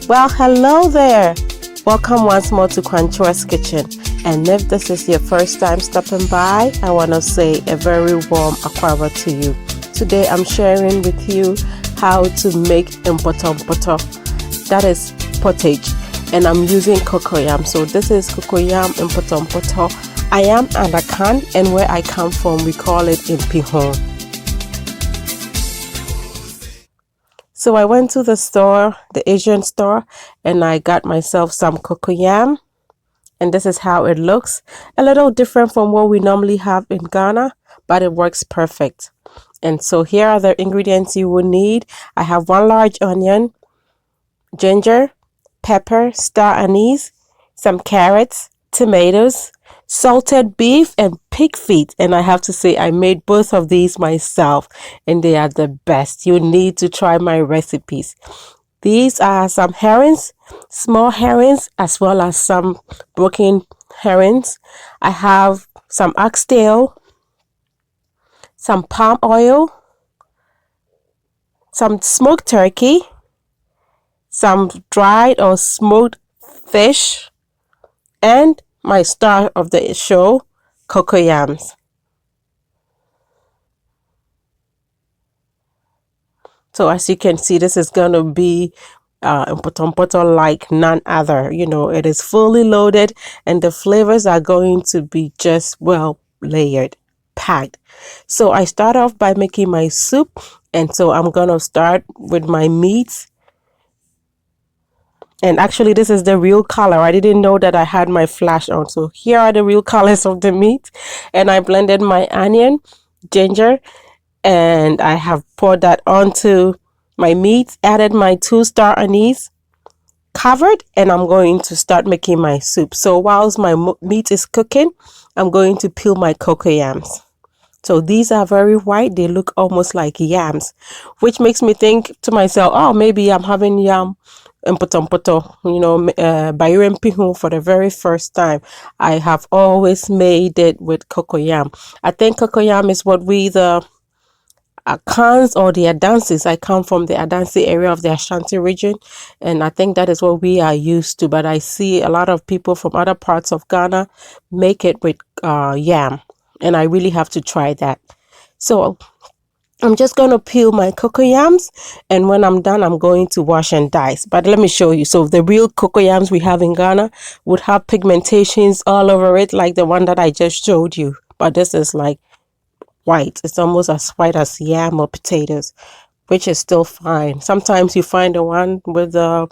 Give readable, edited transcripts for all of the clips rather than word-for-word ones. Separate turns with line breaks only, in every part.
Well, hello there. Welcome once more to Kwanchua's Kitchen. And if this is your first time stopping by, I want to say a very warm akwaaba to you. Today I'm sharing with you how to make Mpotompoto. That is pottage. And I'm using Cocoyam. So this is Cocoyam Mpotompoto. I am and I can, and where I come from we call it Mpihuu. So I went to the store, the Asian store, and I got myself some Cocoyam. And this is how it looks. A little different from what we normally have in Ghana, but it works perfect. And so here are the ingredients you will need. I have 1 large onion, ginger, pepper, star anise, some carrots, tomatoes, salted beef, and pig feet. And I have to say I made both of these myself and they are the best. You need to try my recipes. These are some herrings, small herrings, as well as some broken herrings. I have some oxtail, some palm oil, some smoked turkey, some dried or smoked fish, and my star of the show, Cocoyams. So as you can see, this is going to be Mpotompoto like none other. You know, it is fully loaded and the flavors are going to be just well layered, packed. So I start off by making my soup, and so I'm going to start with my meats. And actually this is the real color. I didn't know that I had my flash on. So here are the real colors of the meat. And I blended my onion, ginger, and I have poured that onto my meat, added my 2 star anise, covered, and I'm going to start making my soup. So whilst my meat is cooking, I'm going to peel my cocoyams. So these are very white. They look almost like yams, which makes me think to myself, oh, maybe I'm having yam Mpotompoto, you know, by Mpihuu for the very first time. I have always made it with Cocoyam. I think Cocoyam is what we the Akans or the Adansis. I come from the Adansi area of the Ashanti region, and I think that is what we are used to. But I see a lot of people from other parts of Ghana make it with yam, and I really have to try that. So I'm just going to peel my cocoyams, and when I'm done, I'm going to wash and dice. But let me show you. So the real cocoyams we have in Ghana would have pigmentations all over it, like the one that I just showed you. But this is like white. It's almost as white as yam or potatoes, which is still fine. Sometimes you find the one with the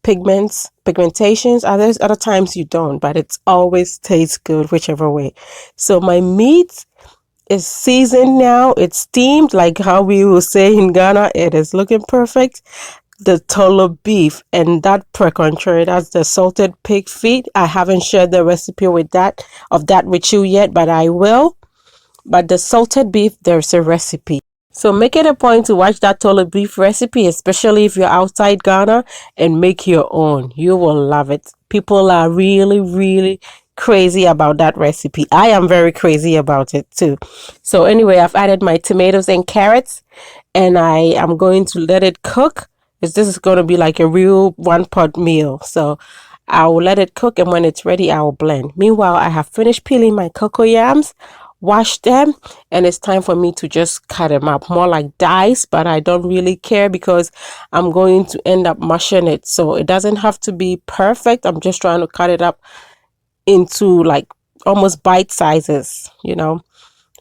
pigmentations. Other times you don't, but it always tastes good whichever way. So my meat is seasoned now. It's steamed, like how we will say in Ghana. It is looking perfect. The tolo beef and that precontre, that's the salted pig feet. I haven't shared the recipe with that with you yet, but I will. But the salted beef, there's a recipe. So make it a point to watch that tolo beef recipe, especially if you're outside Ghana, and make your own. You will love it. People are really, really crazy about that recipe. I am very crazy about it too. So anyway, I've added my tomatoes and carrots, and I am going to let it cook, because this is going to be like a real 1-pot meal. So I will let it cook, and when it's ready, I will blend. Meanwhile, I have finished peeling my cocoyams, washed them, and it's time for me to just cut them up, more like dice, but I don't really care because I'm going to end up mushing it. So it doesn't have to be perfect. I'm just trying to cut it up into like almost bite sizes, you know,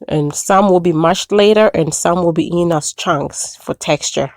and some will be mashed later and some will be in as chunks for texture.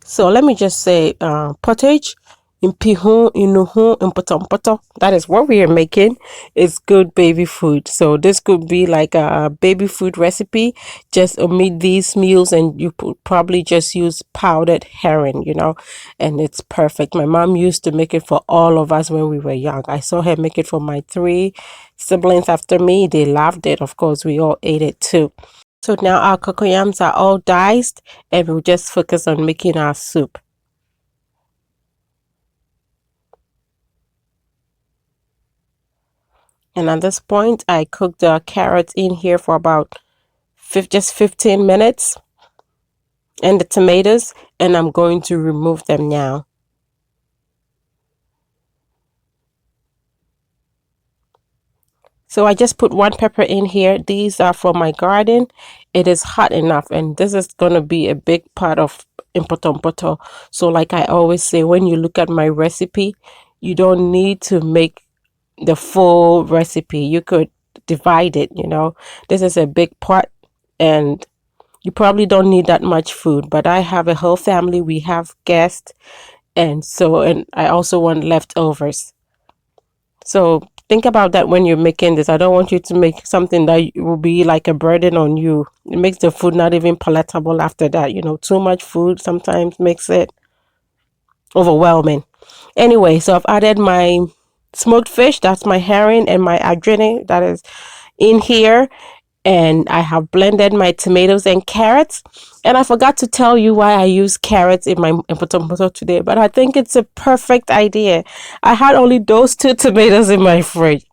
So let me just say pottage, Mpihuu, nnuhuu, Mpotompoto. That is what we are making. It's good baby food. So this could be like a baby food recipe. Just omit these meals and you probably just use powdered herring, you know, and it's perfect. My mom used to make it for all of us when we were young. I saw her make it for my 3 siblings after me. They loved it. Of course, we all ate it too. So now our cocoyams are all diced, and we'll just focus on making our soup. And at this point, I cooked the carrots in here for about just 15 minutes. and the tomatoes, and I'm going to remove them now. So I just put one pepper in here. These are from my garden. It is hot enough, and this is going to be a big part of Mpotompoto. So like I always say, when you look at my recipe, you don't need to make the full recipe. You could divide it, you know. This is a big pot, and you probably don't need that much food, but I have a whole family. We have guests, and I also want leftovers. So think about that when you're making this. I don't want you to make something that will be like a burden on you. It makes the food not even palatable after that. You know, too much food sometimes makes it overwhelming. Anyway, so I've added my smoked fish, that's my herring, and my adwene that is in here. And I have blended my tomatoes and carrots. And I forgot to tell you why I use carrots in my Mpotompoto today, but I think it's a perfect idea. I had only those two tomatoes in my fridge,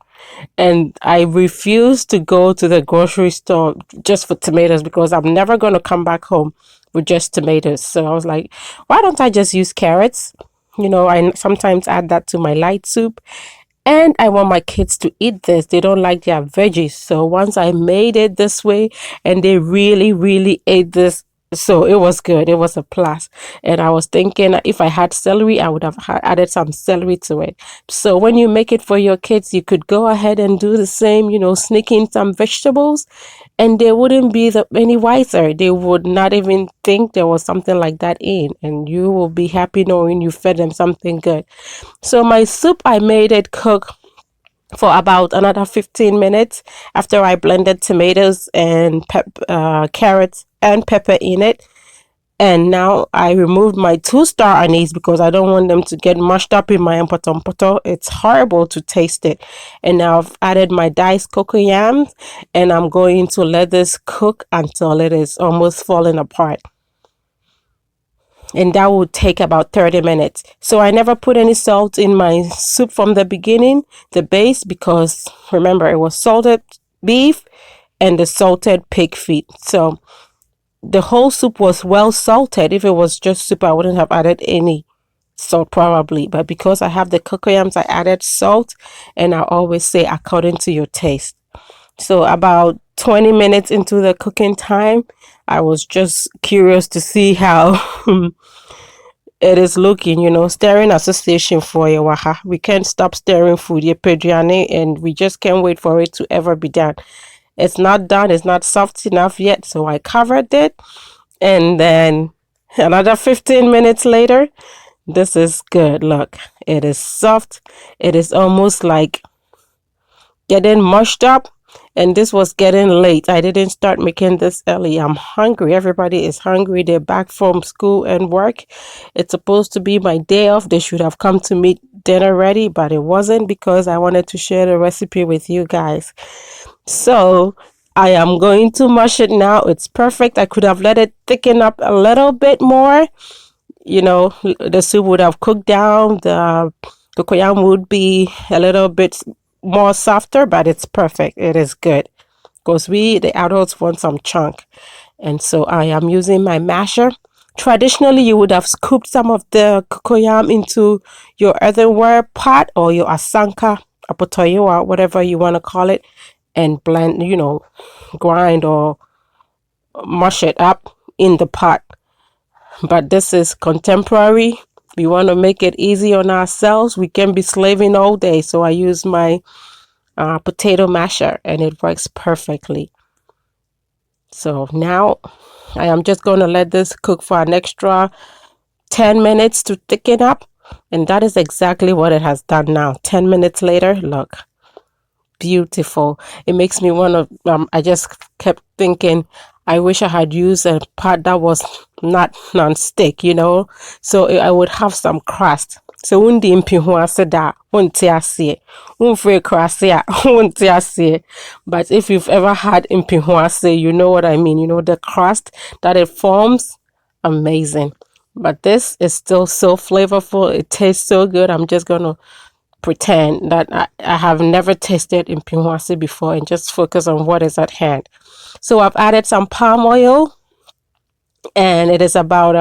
and I refused to go to the grocery store just for tomatoes because I'm never going to come back home with just tomatoes. So I was like, why don't I just use carrots? You know, I sometimes add that to my light soup, and I want my kids to eat this. They don't like their veggies. So once I made it this way, and they really, really ate this. So it was good. It was a plus. And I was thinking if I had celery, I would have added some celery to it. So when you make it for your kids, you could go ahead and do the same, you know, sneak in some vegetables, and they wouldn't be any wiser. They would not even think there was something like that in. And you will be happy knowing you fed them something good. So my soup, I made it cook for about another 15 minutes after I blended tomatoes and carrots and pepper in it. And now I removed my two-star anise because I don't want them to get mushed up in my Mpotompoto. It's horrible to taste it. And now I've added my diced cocoyams, and I'm going to let this cook until it is almost falling apart, and that would take about 30 minutes. So I never put any salt in my soup from the beginning, the base, because remember it was salted beef and the salted pig feet. So the whole soup was well salted. If it was just soup, I wouldn't have added any salt probably, but because I have the cocoyams, I added salt, and I always say according to your taste. So about 20 minutes into the cooking time, I was just curious to see how it is looking, you know, stirring association for a waha. We can't stop stirring food, and we just can't wait for it to ever be done. It's not done, it's not soft enough yet, so I covered it, and then another 15 minutes later, this is good. Look, it is soft. It is almost like getting mushed up, and this was getting late. I didn't start making this early. I'm hungry. Everybody is hungry. They're back from school and work. It's supposed to be my day off. They should have come to meet dinner ready, but it wasn't because I wanted to share the recipe with you guys. So I am going to mush it now. It's perfect. I could have let it thicken up a little bit more. You know, the soup would have cooked down. The cocoyam would be a little bit more softer, but it's perfect. It is good because we, the adults, want some chunk. And so I am using my masher. Traditionally, you would have scooped some of the cocoyam into your earthenware pot or your asanka, apotoyo, whatever you want to call it, and blend, you know, grind or mush it up in the pot. But this is contemporary. We want to make it easy on ourselves. We can be slaving all day. So I use my potato masher, and it works perfectly. So now I am just going to let this cook for an extra 10 minutes to thicken up. And that is exactly what it has done now. 10 minutes later, look, beautiful. It makes me want to, I just kept thinking, I wish I had used a pot that was not non-stick, you know, so I would have some crust. So undi Mpihuu ase da wonte ase, unfre crust ya wonte ase. But if you've ever had Mpihuu ase, you know what I mean. You know the crust that it forms, amazing. But this is still so flavorful. It tastes so good. I'm just gonna pretend that I have never tasted Mpihuu before and just focus on what is at hand. So I've added some palm oil And it is about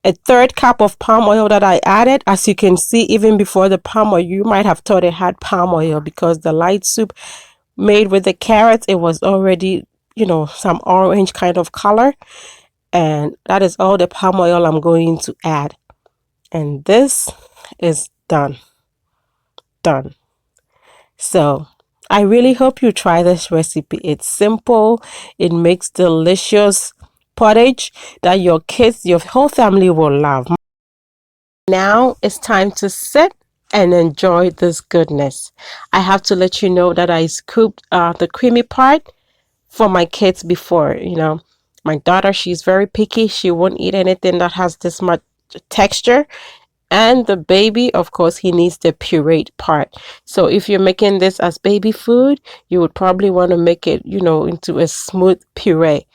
a third cup of palm oil that I added. As you can see, even before the palm oil, you might have thought it had palm oil because the light soup made with the carrots, it was already, some orange kind of color. And that is all the palm oil I'm going to add. And this is done. Done. So I really hope you try this recipe. It's simple. It makes delicious pottage that your kids, your whole family will love. Now it's time to sit and enjoy this goodness. I have to let you know that I scooped the creamy part for my kids before. My daughter, she's very picky. She won't eat anything that has this much texture. And the baby, of course, he needs the pureed part. So if you're making this as baby food, you would probably want to make it, into a smooth puree.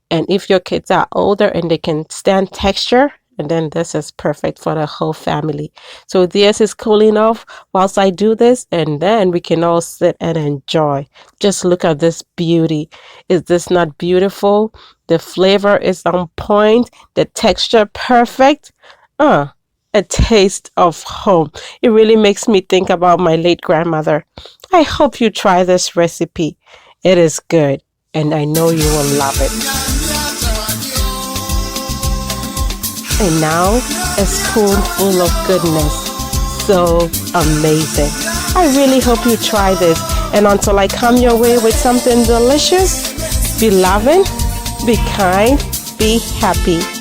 And if your kids are older and they can stand texture, and then this is perfect for the whole family. So this is cooling off whilst I do this, and then we can all sit and enjoy. Just look at this beauty. Is this not beautiful? The flavor is on point. The texture perfect. A taste of home. It really makes me think about my late grandmother. I hope you try this recipe. It is good, and I know you will love it. And now a spoonful of goodness. So amazing. I really hope you try this. And until I come your way with something delicious, be loving, be kind, be happy.